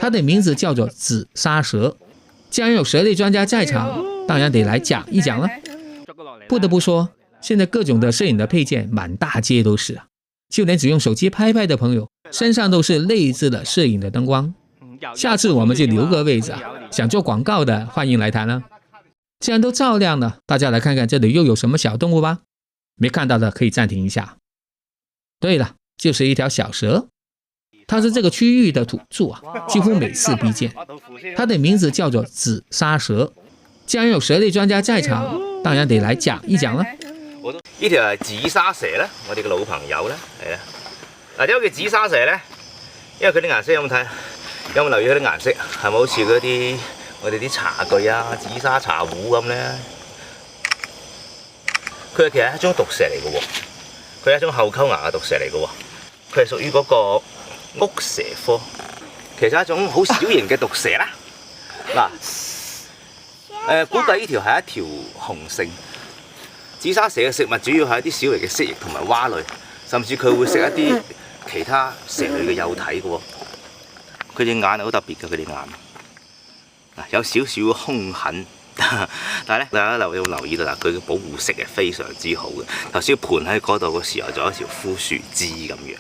它的名字叫做紫砂蛇。既然有蛇类专家在场，当然得来讲一讲了。不得不说，现在各种的摄影的配件满大街都是啊，就连只用手机拍拍的朋友身上都是类似的摄影的灯光。下次我们就留个位置啊，想做广告的欢迎来谈了。既然都照亮了，大家来看看这里又有什么小动物吧。没看到的可以暂停一下。对了，就是一条小蛇，它是这个区域的土著啊，几乎每次必见。它的名字叫做紫砂蛇。既然有蛇类專家在場，當然得嚟講一講啦。呢條係紫砂蛇咧，我哋嘅老朋友咧，係啊。嗱，點解叫紫砂蛇咧？因為佢啲顏色有冇睇？有冇留意佢啲顏色？係咪好似嗰啲我哋啲茶具啊、紫砂茶壺咁咧？佢其實係一種毒蛇嚟嘅喎，佢係一種後溝牙嘅毒蛇嚟嘅喎，佢係屬於嗰個屋蛇科，其實係一種好小型嘅毒蛇啦。嗱。估計呢條係一條雄性。紫砂蛇嘅食物主要係一啲小型嘅蜥蜴同埋蛙類，甚至佢會食一啲其他蛇類嘅幼體嘅喎。佢隻眼係好特別嘅，佢隻眼有少少兇狠，但係咧大家有留意到啦，佢嘅保護色係非常之好嘅。頭先盤喺嗰度嘅時候，就有一條枯樹枝咁樣。